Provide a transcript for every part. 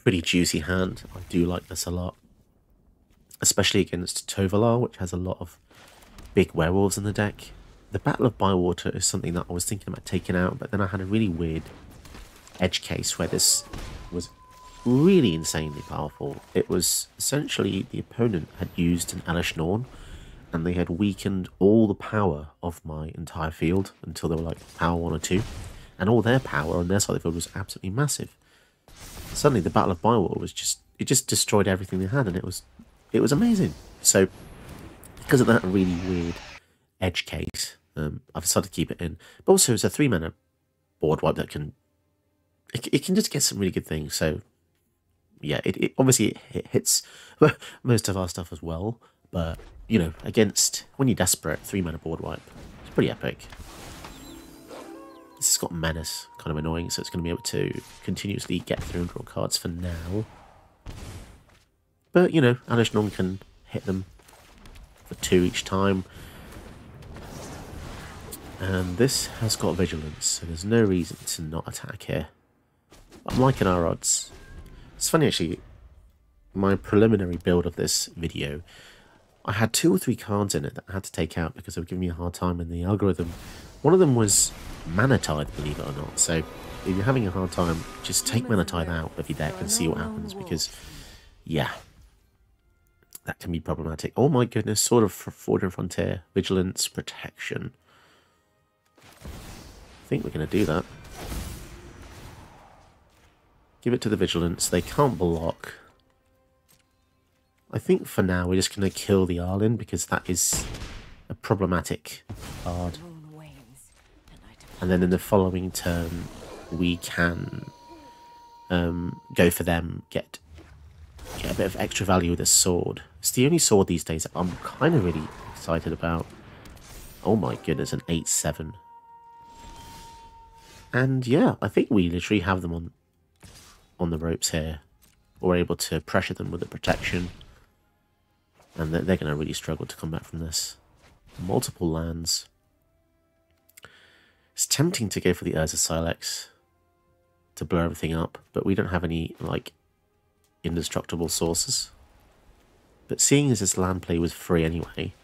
pretty juicy hand. I do like this a lot, especially against Tovalar, which has a lot of big werewolves in the deck. The Battle of Bywater is something that I was thinking about taking out, but then I had a really weird edge case where this was really insanely powerful. It was essentially the opponent had used an Elish Norn, and they had weakened all the power of my entire field until they were like power 1 or 2, and all their power on their side of the field was absolutely massive. Suddenly the Battle of Bywater was just destroyed everything they had, and it was amazing. So because of that really weird edge case, I've decided to keep it in. But also it's a 3-mana board wipe that can it can just get some really good things. So yeah, it obviously it hits most of our stuff as well, but you know, against when you're desperate, 3-mana board wipe, it's pretty epic. This has got Menace, kind of annoying, so it's going to be able to continuously get through and draw cards for now. But, you know, Elish Norn can hit them for 2 each time. And this has got Vigilance, so there's no reason to not attack here. I'm liking our odds. It's funny, actually, my preliminary build of this video, I had 2 or 3 cards in it that I had to take out because they were giving me a hard time in the algorithm. One of them was Mana Tithe, believe it or not. So if you're having a hard time, just take Mana Tithe out of your deck and see what happens, because, yeah, that can be problematic. Oh my goodness, Sword of Forge and Frontier, Vigilance, Protection. I think we're going to do that. Give it to the Vigilance. They can't block. I think for now we're just going to kill the Arlinn, because that is a problematic card. And then in the following turn we can go for them, get a bit of extra value with a sword. It's the only sword these days I'm kind of really excited about. Oh my goodness, an 8/7. And yeah, I think we literally have them on the ropes here. We're able to pressure them with the protection. And they're going to really struggle to come back from this. Multiple lands. It's tempting to go for the Urza Silex to blow everything up, but we don't have any, like, indestructible sources. But seeing as this land play was free anyway,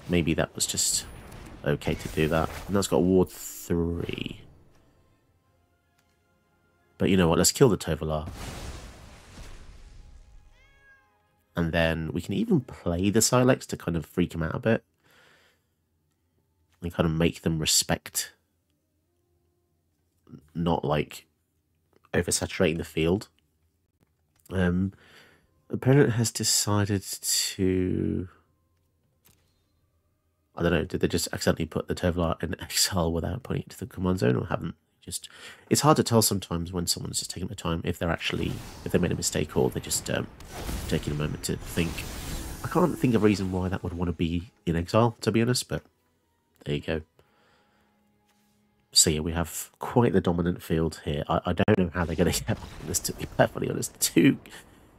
maybe that was just okay to do that. And that's got Ward 3. But you know what, let's kill the Tovalar. And then we can even play the Silex to kind of freak him out a bit. And kind of make them respect, not like oversaturating the field. Opponent has decided to, I don't know, did they just accidentally put the Tovalar in exile without putting it to the command zone, or haven't? Just, it's hard to tell sometimes when someone's just taking their time if they made a mistake, or they're just taking a moment to think. I can't think of a reason why that would want to be in exile, to be honest, but there you go. So yeah, we have quite the dominant field here. I don't know how they're going to get this, to be perfectly honest.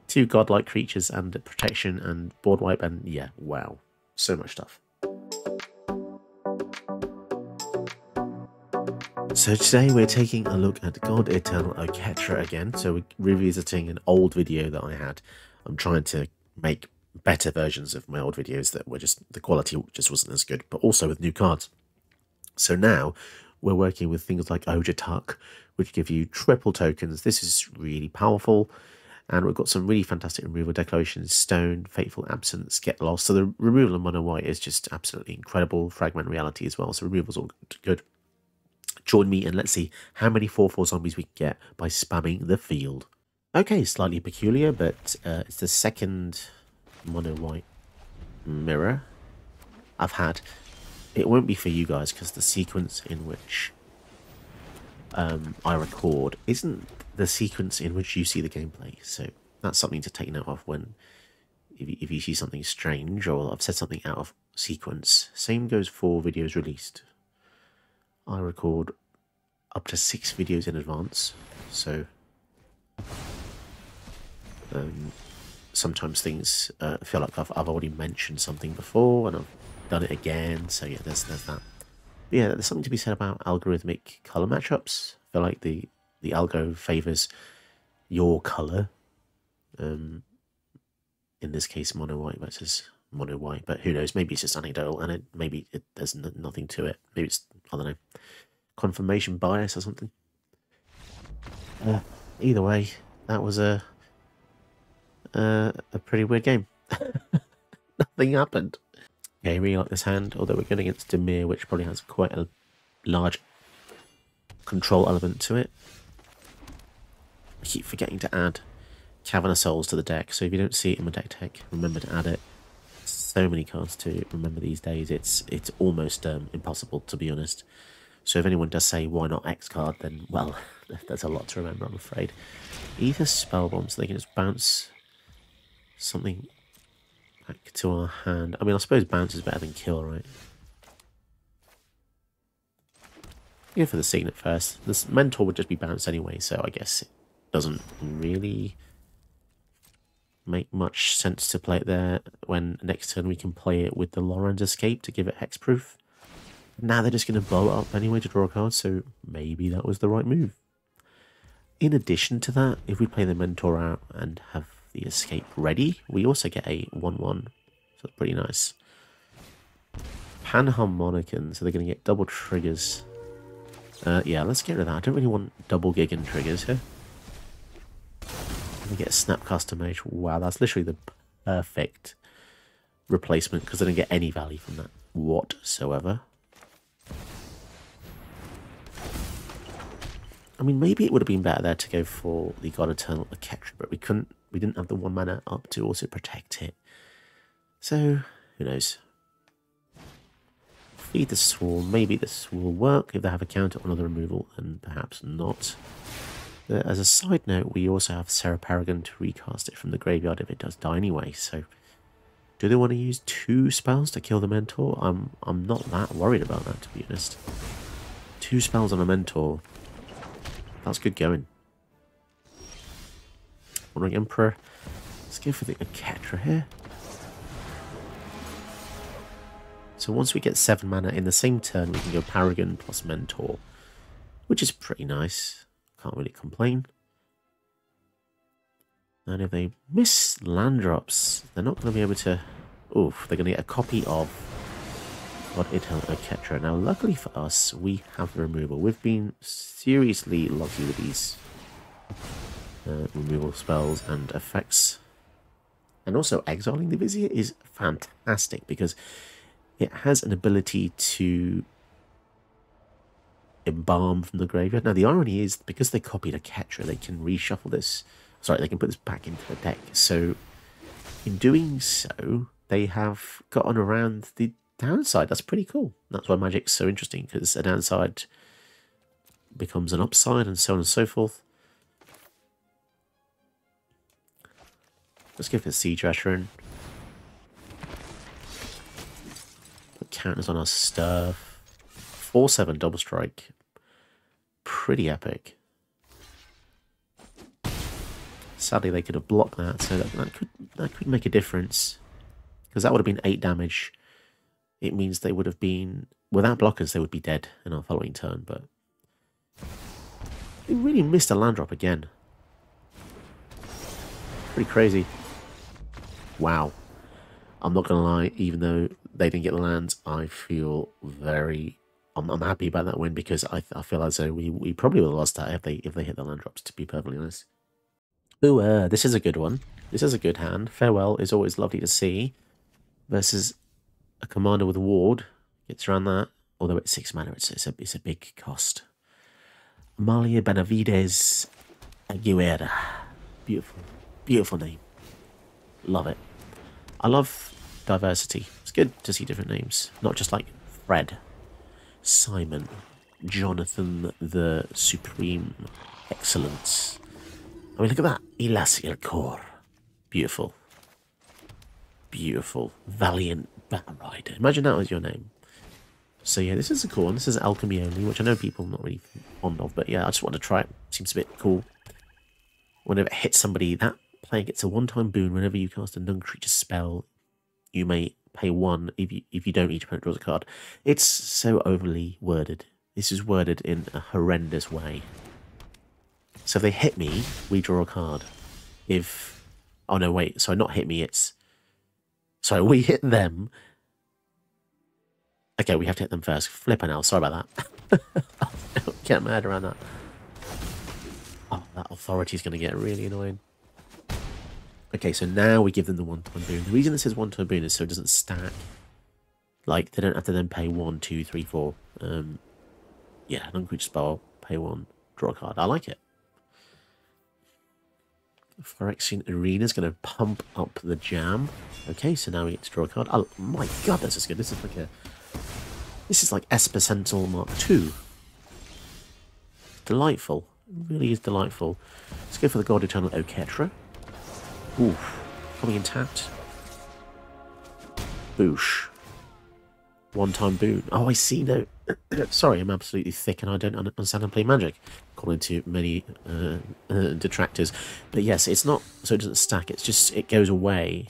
Two godlike creatures and protection and board wipe, and yeah, wow, so much stuff. So today we're taking a look at God Eternal Oketra again. So we're revisiting an old video that I had. I'm trying to make better versions of my old videos that were just, the quality just wasn't as good, but also with new cards. So now we're working with things like Oketra, which give you triple tokens. This is really powerful, and we've got some really fantastic removal declarations: Stone, Fateful Absence, Get Lost. So the removal of mono white is just absolutely incredible. Fragment Reality as well, so removal's all good. Join me and let's see how many 4/4 zombies we can get by spamming the field. Okay, slightly peculiar, but it's the second mono white mirror I've had. It won't be for you guys because the sequence in which I record isn't the sequence in which you see the gameplay, so that's something to take note of when if you see something strange or I've said something out of sequence. Same goes for videos released. I record up to 6 videos in advance, so sometimes things feel like I've already mentioned something before and I've done it again, so yeah, there's that. But yeah, there's something to be said about algorithmic colour matchups. I feel like the algo favours, your colour. In this case, mono white versus mono white, but who knows? Maybe it's just anecdotal, and there's nothing to it. Maybe it's, I don't know, confirmation bias or something. Either way, that was a pretty weird game. Nothing happened. Okay, I really like this hand, although we're going against Demir, which probably has quite a large control element to it. I keep forgetting to add Cavern of Souls to the deck, so if you don't see it in my deck tech, remember to add it. So many cards to remember these days, it's almost impossible, to be honest. So if anyone does say, why not X card, then, well, there's a lot to remember, I'm afraid. Either Spell Bomb, so they can just bounce something back to our hand. I mean, I suppose bounce is better than kill, right? Go for the Signet first. This Mentor would just be bounced anyway, so I guess it doesn't really make much sense to play it there when next turn we can play it with the Lorenz Escape to give it hexproof. Now they're just going to blow it up anyway to draw a card, so maybe that was the right move. In addition to that, if we play the Mentor out and have the Escape ready, we also get a 1-1, so it's pretty nice. Panharmonican, so they're going to get double triggers. Yeah, let's get rid of that. I don't really want double Gigan triggers here. We get a Snapcaster Mage. Wow, that's literally the perfect replacement because I don't get any value from that whatsoever. I mean, maybe it would have been better there to go for the God Eternal Oketra, but we didn't have the 1 mana up to also protect it. So, who knows? Feed the Swarm. Maybe this will work if they have a counter on other removal, and perhaps not. As a side note, we also have Serra Paragon to recast it from the graveyard if it does die anyway, so do they want to use 2 spells to kill the Mentor? I'm not that worried about that, to be honest. 2 spells on a Mentor, that's good going. Wandering Emperor, let's go for the Oketra here. So once we get 7 mana in the same turn, we can go Paragon plus Mentor, which is pretty nice. Can't really complain. And if they miss land drops, they're not going to be able to... Oof, they're going to get a copy of God Eternal Oketra. Now, luckily for us, we have the removal. We've been seriously lucky with these removal spells and effects. And also, exiling the Vizier is fantastic because it has an ability to embalm from the graveyard. Now, the irony is, because they copied Oketra, they can reshuffle this. Sorry, they can put this back into the deck. So, in doing so, they have gotten around the downside. That's pretty cool. That's why Magic's so interesting, because a downside becomes an upside, and so on and so forth. Let's go for Siege Veteran. Put counters on our stuff. 4/7 double strike. Pretty epic. Sadly, they could have blocked that, so that could make a difference. Because that would have been 8 damage. It means they would have been... Without blockers, they would be dead in our following turn, but... They really missed a land drop again. Pretty crazy. Wow. I'm not going to lie, even though they didn't get the lands, I feel very... I'm happy about that win because I feel as though we probably would have lost that if they hit the land drops, to be perfectly honest. Ooh, this is a good one. This is a good hand. Farewell is always lovely to see. Versus a commander with a ward. Gets around that. Although it's 6 mana, it's a big cost. Amalia Benavides Aguilera. Beautiful. Beautiful name. Love it. I love diversity. It's good to see different names. Not just like Fred, Simon, Jonathan the Supreme Excellence. I mean, look at that. Ilas Ilkor. Beautiful. Beautiful. Valiant Battle Rider. Imagine that was your name. So yeah, this is a cool one. This is Alchemy only, which I know people are not really fond of, but yeah, I just want to try it. Seems a bit cool. Whenever it hits somebody, that player gets a one-time boon. Whenever you cast a non-creature spell, you may pay 1 if you don't, each opponent draws a card. It's so overly worded. This is worded in a horrendous way. So if they hit me, we draw a card. If... Oh, no, wait. Sorry, not hit me. It's... Sorry, we hit them. Okay, we have to hit them first. Flipping hell. Sorry about that. Get mad around that. Oh, that authority's going to get really annoying. Okay, so now we give them the one-time boon. The reason this is one-time boon is so it doesn't stack. Like, they don't have to then pay 1, 2, 3, 4. Yeah, non-creature spell, pay 1, draw a card. I like it. Phyrexian Arena's going to pump up the jam. Okay, so now we get to draw a card. Oh my god, this is good. This is like a... This is like Esper Sentinel Mark II. Delightful. It really is delightful. Let's go for the God Eternal Oketra. Oof. Coming in tapped. Boosh. One-time boon. Oh, I see. No. Sorry, I'm absolutely thick and I don't understand how to play Magic, according to many detractors. But yes, it's not so it doesn't stack. It's just, it goes away.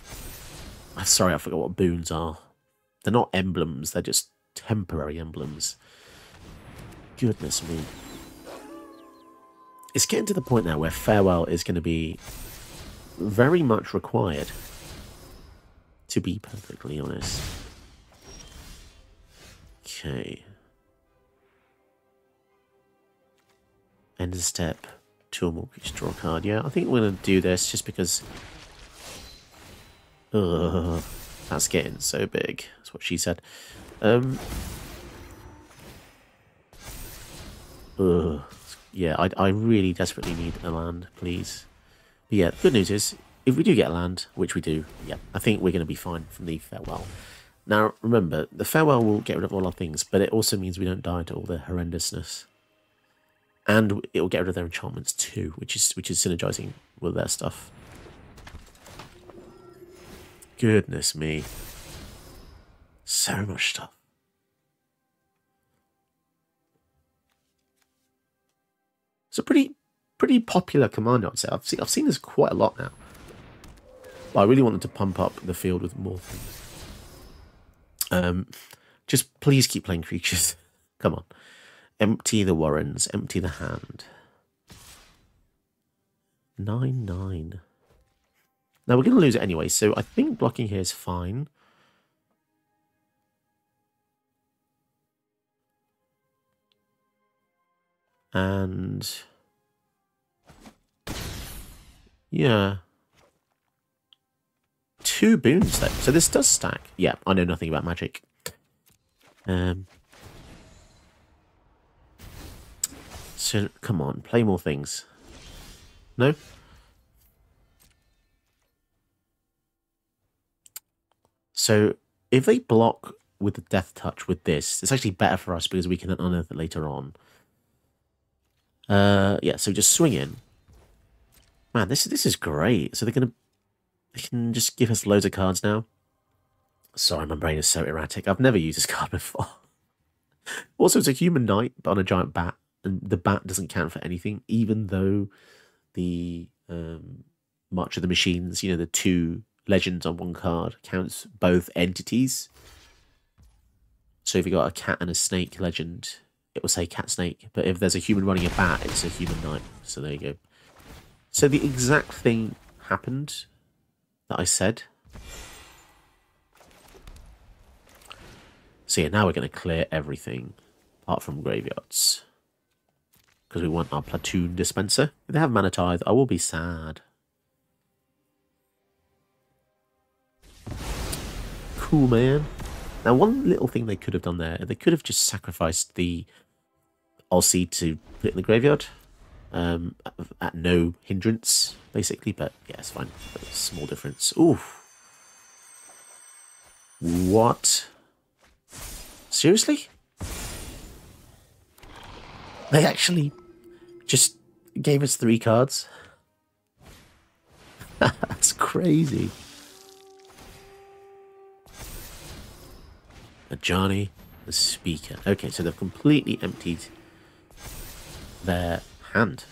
I'm sorry, I forgot what boons are. They're not emblems. They're just temporary emblems. Goodness me. It's getting to the point now where Farewell is going to be very much required, to be perfectly honest. Okay. End of step. 2 or more creatures, draw a card. Yeah, I think we're going to do this just because... that's getting so big. That's what she said. Yeah, I really desperately need a land, please. But yeah, the good news is, if we do get a land, which we do, yeah, I think we're going to be fine from the Farewell. Now, remember, the Farewell will get rid of all our things, but it also means we don't die to all the horrendousness. And it will get rid of their enchantments too, which is synergizing with their stuff. Goodness me. So much stuff. It's a pretty popular command, I'd say. I've seen this quite a lot now. But I really wanted to pump up the field with more things. Just please keep playing creatures. Come on. Empty the Warrens. Empty the hand. 9/9. Now we're going to lose it anyway, so I think blocking here is fine. And... yeah. 2 boons though. So this does stack. Yeah, I know nothing about Magic. So come on, play more things. No? So if they block with the Death Touch with this, it's actually better for us because we can unearth it later on. Yeah, so just swing in. Man, this is great. So they can just give us loads of cards now. Sorry, my brain is so erratic. I've never used this card before. Also, it's a human knight, but on a giant bat. And the bat doesn't count for anything, even though the March of the Machines, you know, the 2 legends on 1 card counts both entities. So if you got a cat and a snake legend, it will say cat snake. But if there's a human running a bat, it's a human knight. So there you go. So the exact thing happened that I said. So yeah, now we're going to clear everything apart from graveyards. Because we want our platoon dispenser. If they have Mana Tithe, I will be sad. Cool, man. Now, one little thing they could have done there, they could have just sacrificed the Aussie to put it in the graveyard. At no hindrance, basically. But yeah, it's fine. Small difference. Ooh. What? Seriously? They actually just gave us 3 cards? That's crazy. A Johnny, the Speaker. Okay, so they've completely emptied their hand.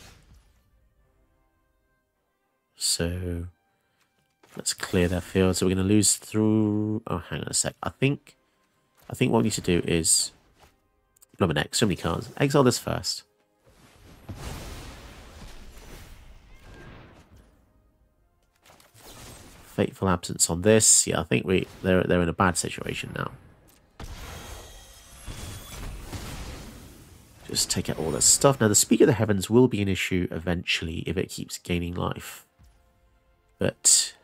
So let's clear their field. So we're going to lose through... Oh, hang on a sec. I think what we need to do is... Number next, so many cards. Exile this first. Fateful Absence on this. Yeah, I think they're in a bad situation now. Just take out all this stuff. Now, the Speak of the Heavens will be an issue eventually if it keeps gaining life. But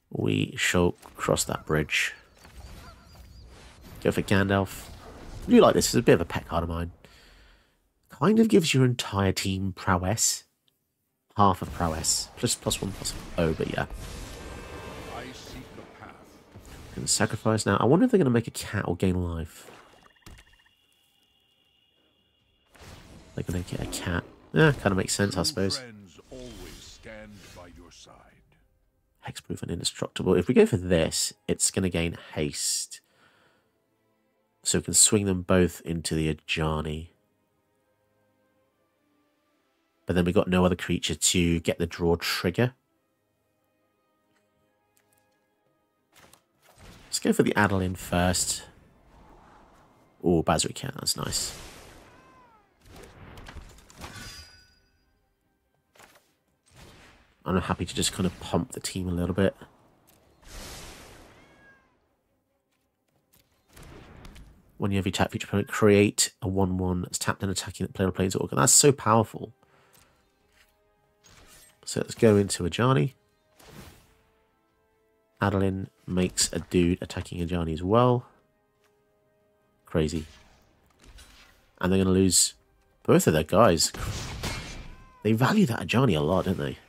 we shall cross that bridge. Go for Gandalf. I do like this. It's a bit of a pet card of mine. Kind of gives your entire team prowess. Half of prowess. +1, +0, but yeah. Gonna sacrifice now. I wonder if they're going to make a cat or gain life. They're going to get a cat. Yeah, kind of makes sense, I suppose. Hexproof and indestructible. If we go for this, it's going to gain haste. So we can swing them both into the Ajani. But then we've got no other creature to get the draw trigger. Let's go for the Adeline first. Oh, Basric Cat, that's nice. I'm happy to just kind of pump the team a little bit. When you have your tap feature opponent, create a 1/1 that's tapped and attacking the player Planeswalker. That's so powerful. So let's go into Ajani. Adeline makes a dude attacking Ajani as well. Crazy. And they're going to lose both of their guys. They value that Ajani a lot, don't they?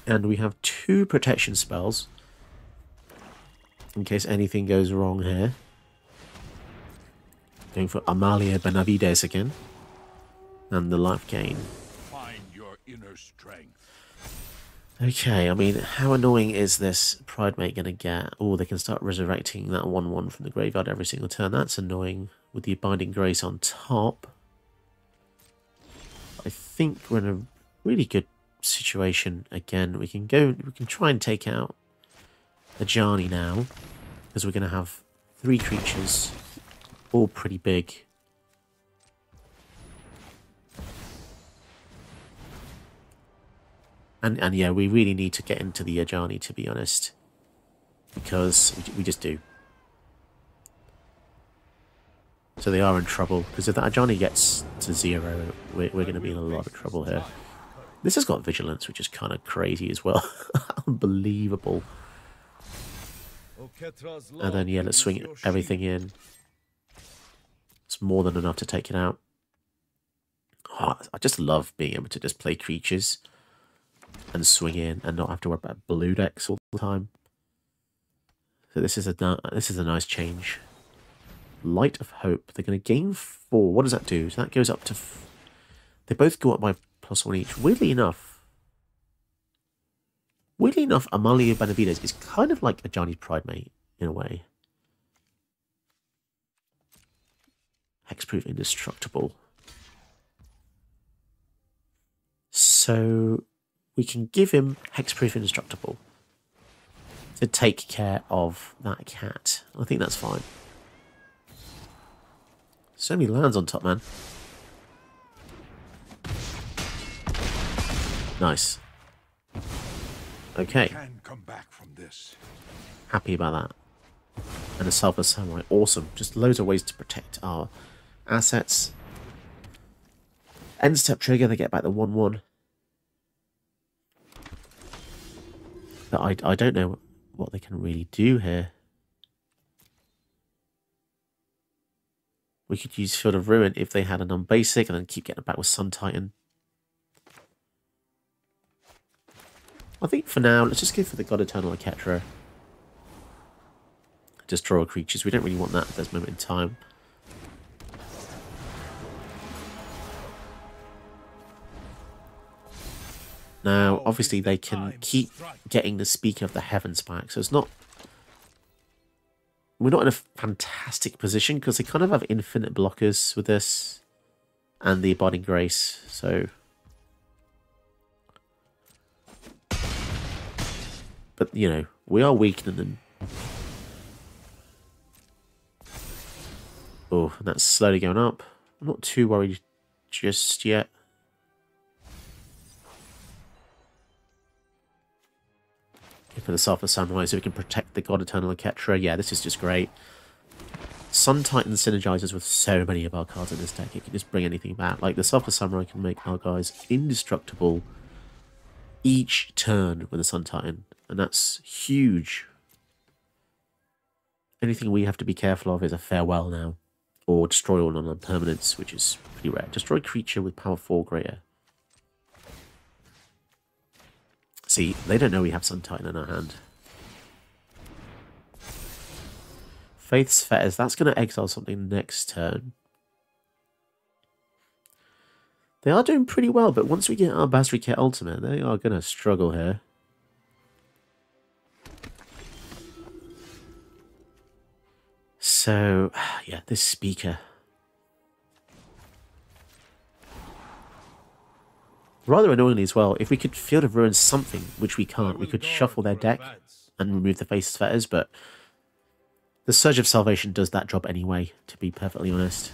And we have 2 protection spells. In case anything goes wrong here. Going for Amalia Benavides again. And the life gain. Find your inner strength. Okay, I mean, how annoying is this Pridemate going to get? Oh, they can start resurrecting that 1/1 from the graveyard every single turn. That's annoying. With the Abiding Grace on top. I think we're in a really good situation again. We can try and take out Ajani now. Because we're going to have 3 creatures. All pretty big. And yeah, we really need to get into the Ajani, to be honest. Because we just do. So they are in trouble. Because if that Ajani gets to 0, we're going to be in a lot of trouble here. This has got Vigilance, which is kind of crazy as well. Unbelievable. And then, yeah, let's swing everything in. It's more than enough to take it out. Oh, I just love being able to just play creatures and swing in and not have to worry about blue decks all the time. So this is a nice change. Light of Hope. They're going to gain 4. What does that do? So that goes up to... They both go up by +1 each. Weirdly enough, Amalia Benavides is kind of like Ajani's Pridemate in a way. Hexproof Indestructible. So we can give him Hexproof Indestructible to take care of that cat. I think that's fine. So many lands on top, man. Nice. Okay. Can come back from this. Happy about that. And a Selfless Samurai. Awesome. Just loads of ways to protect our assets. End step trigger, they get back the 1/1. But I don't know what they can really do here. We could use Field of Ruin if they had a non-basic and then keep getting it back with Sun Titan. I think for now, let's just go for the God Eternal Oketra. Just draw creatures. We don't really want that at this moment in time. Now, obviously, they can keep getting the Speaker of the Heavens back, so it's not... We're not in a fantastic position, because they kind of have infinite blockers with this, and the Abiding Grace, so... But, you know, we are weakening them. Oh, and that's slowly going up. I'm not too worried just yet. for the Selfless Samurai so we can protect the God Eternal Oketra. Yeah, this is just great. Sun Titan synergizes with so many of our cards in this deck. It can just bring anything back. Like the Selfless Samurai can make our guys indestructible each turn with the Sun Titan, and that's huge. Anything we have to be careful of is a Farewell now, or Destroy All Non-Permanents, which is pretty rare. Destroy creature with power 4 greater. See, they don't know we have Sun Titan in our hand. Faith's Fetters, that's going to exile something next turn. They are doing pretty well, but once we get our Basriket Ultimate, they are going to struggle here. So, yeah, this Speaker. Rather annoyingly as well, if we could Field of Ruin something, which we can't, we could shuffle their deck and remove the Faith's Fetters, but the Surge of Salvation does that job anyway, to be perfectly honest.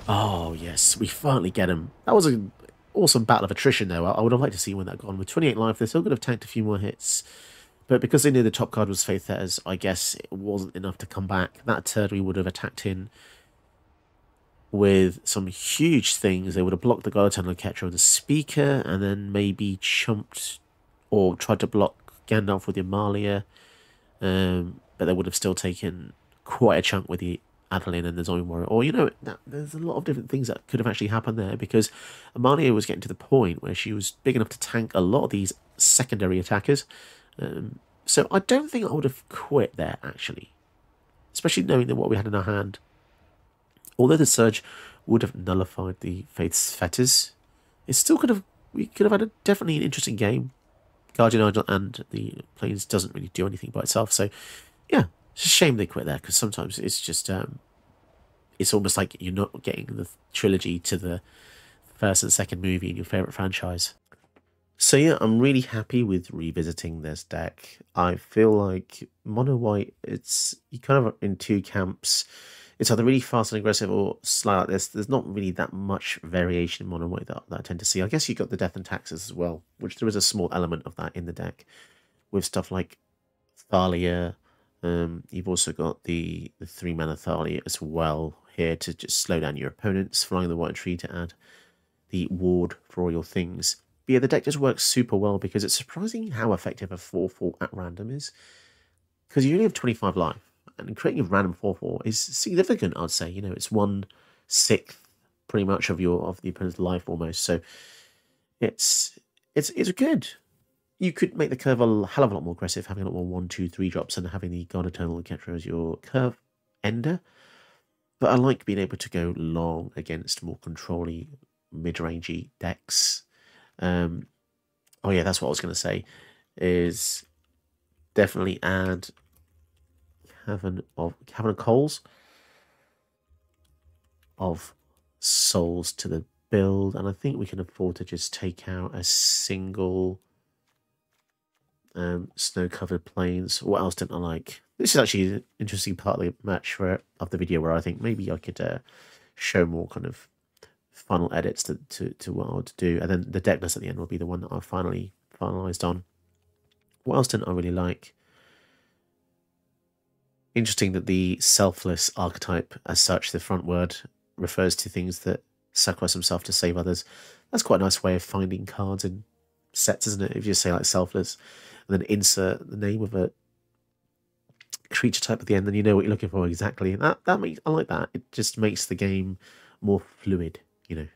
Oh, yes, we finally get him. That was an awesome battle of attrition, though. I would have liked to see when that gone. With 28 life, they still could have tanked a few more hits. But because they knew the top card was Faith Fetters, I guess it wasn't enough to come back. That turn we would have attacked in with some huge things. They would have blocked the God Eternal Oketra with the Speaker, and then maybe chumped or tried to block Gandalf with the Amalia, but they would have still taken quite a chunk with the Adeline and the Zombie Warrior. Or, you know, there's a lot of different things that could have actually happened there, because Amalia was getting to the point where she was big enough to tank a lot of these secondary attackers. So I don't think I would have quit there, actually, especially knowing that what we had in our hand. Although the Surge would have nullified the Faith's Fetters, it still we could have had definitely an interesting game. Guardian Idol and the Plains doesn't really do anything by itself. So, yeah, it's a shame they quit there, because sometimes it's just, it's almost like you're not getting the trilogy to the first and second movie in your favourite franchise. So, yeah, I'm really happy with revisiting this deck. I feel like Mono White, you kind of in two camps. It's either really fast and aggressive or slow like this. There's not really that much variation in Mono White that I tend to see. I guess you got the Death and Taxes as well, which there is a small element of that in the deck with stuff like Thalia. You've also got the 3-mana Thalia as well here to just slow down your opponents, flying the White Tree to add the ward for all your things. But yeah, the deck just works super well because it's surprising how effective a 4/4 at random is, because you only have 25 life. And creating a random 4/4 is significant, I'd say. You know, it's 1/6 pretty much of the opponent's life almost. So it's good. You could make the curve a hell of a lot more aggressive, having a lot more 1, 2, 3 drops and having the God Eternal Oketra as your curve ender. But I like being able to go long against more control-y, mid-rangey decks. Oh yeah, that's what I was going to say. Is definitely add Cavern of Coals of Souls to the build, and I think we can afford to just take out a single Snow-Covered Plains. What else didn't I like? This is actually an interesting part of the match of the video where I think maybe I could show more kind of final edits to what I would do, and then the deck list at the end will be the one that I finally finalized on. What else didn't I really like? Interesting that the selfless archetype, as such, the front word refers to things that sacrifice themselves to save others. That's quite a nice way of finding cards in sets, isn't it? If you just say like selfless and then insert the name of a creature type at the end, then you know what you're looking for exactly. And I like that. It just makes the game more fluid, you know.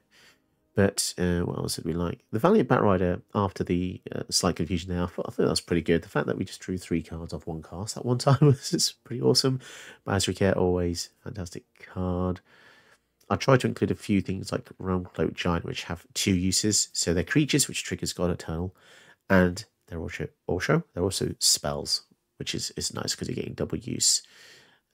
But what else did we like? The Valiant Batrider, after the slight confusion there, I thought that was pretty good. The fact that we just drew 3 cards off one cast at one time was pretty awesome. Basriket, always fantastic card. I tried to include a few things like Realm Cloak Giant, which have 2 uses. So they're creatures, which triggers God Eternal, and they're also spells, which is nice because you're getting double use.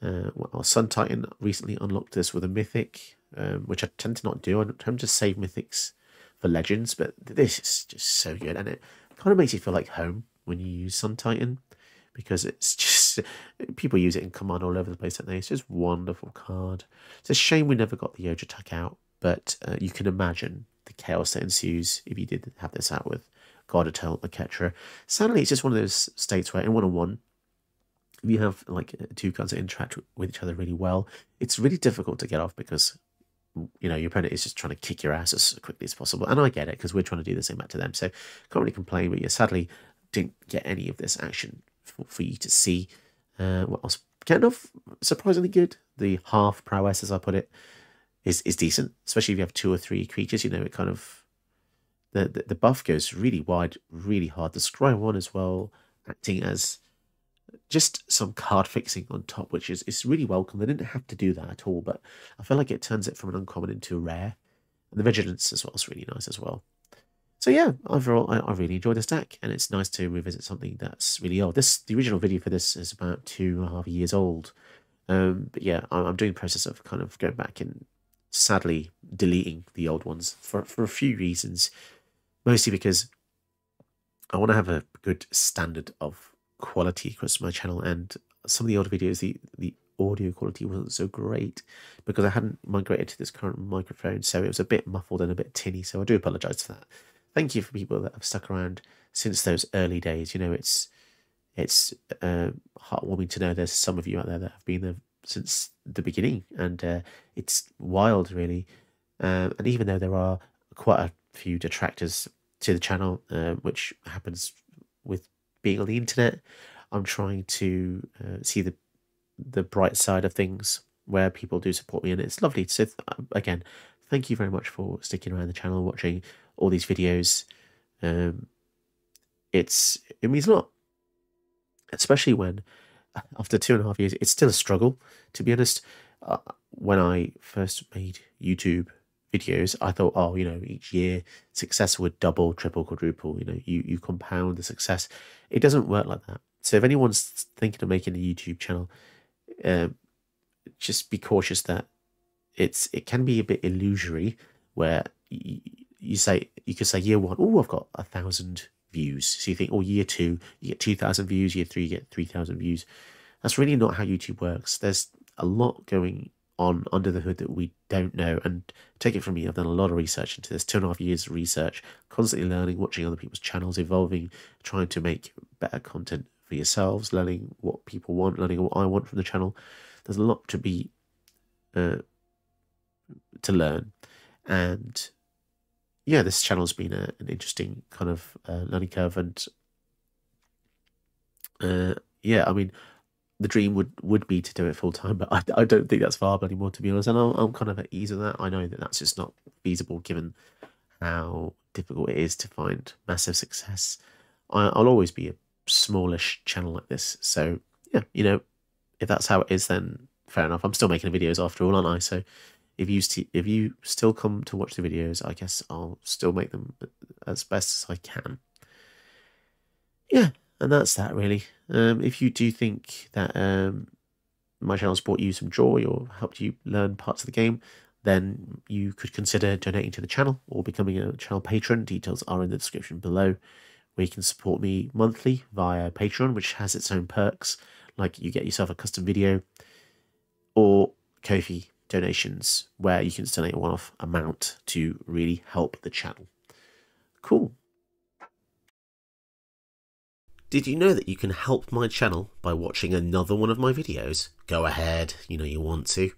Our Sun Titan recently unlocked this with a Mythic, which I tend to not do. I tend to save Mythics for Legends, but this is just so good, and it kind of makes you feel like home when you use Sun Titan, because it's just, people use it in Command all over the place, don't they? It's just a wonderful card. It's a shame we never got the Urge Attack out, but you can imagine the chaos that ensues if you did have this out with God Eternal Oketra. Sadly, it's just one of those states where in one-on-one, if you have like two cards that interact with each other really well, it's really difficult to get off because your opponent is just trying to kick your ass as quickly as possible. And I get it because we're trying to do the same back to them. So can't really complain, but yeah, sadly didn't get any of this action for you to see. What was kind of surprisingly good. The half prowess, as I put it, is decent, especially if you have 2 or 3 creatures. It kind of the buff goes really wide, really hard. The scry one as well, acting as just some card fixing on top, which is really welcome. They didn't have to do that at all, but I feel like it turns it from an uncommon into a rare. And the vigilance as well is really nice as well. So yeah, overall, I really enjoyed this deck, and it's nice to revisit something that's really old. The original video for this is about 2.5 years old. But yeah, I'm doing the process of kind of going back and sadly deleting the old ones for a few reasons. Mostly because I want to have a good standard of quality across my channel, and some of the older videos, the audio quality wasn't so great because I hadn't migrated to this current microphone, so it was a bit muffled and a bit tinny, so I do apologise for that. Thank you for people that have stuck around since those early days. It's heartwarming to know there's some of you out there that have been there since the beginning, and it's wild, really. And even though there are quite a few detractors to the channel, which happens with being on the internet, I'm trying to see the bright side of things where people do support me, and it's lovely. So again, thank you very much for sticking around the channel, watching all these videos. It means a lot, especially when after 2.5 years, it's still a struggle, to be honest. When I first made YouTube videos, I thought, oh, each year success would double, triple, quadruple. You compound the success. It doesn't work like that. So if anyone's thinking of making a YouTube channel, just be cautious that it can be a bit illusory, where you could say year 1, oh, I've got 1,000 views. So you think, oh, year 2, you get 2,000 views. Year 3, you get 3,000 views. That's really not how YouTube works. There's a lot going on under the hood that we don't know. And take it from me, I've done a lot of research into this, 2.5 years of research, constantly learning, watching other people's channels, evolving, trying to make better content for yourselves, learning what people want, learning what I want from the channel. There's a lot to be to learn, and yeah, this channel's been an interesting kind of learning curve, and yeah, I mean, the dream would be to do it full time, but I don't think that's viable anymore, to be honest. And I'm kind of at ease with that. I know that that's just not feasible given how difficult it is to find massive success. I'll always be a smallish channel like this, so yeah, if that's how it is, then fair enough. I'm still making videos after all, aren't I? So if you still come to watch the videos, I guess I'll still make them as best as I can. Yeah, and that's that, really. If you do think that my channel's brought you some joy or helped you learn parts of the game, then you could consider donating to the channel or becoming a channel patron. Details are in the description below, where you can support me monthly via Patreon, which has its own perks, like you get yourself a custom video, or Ko-fi donations, where you can donate a one-off amount to really help the channel. Cool. Did you know that you can help my channel by watching another one of my videos? Go ahead, you want to.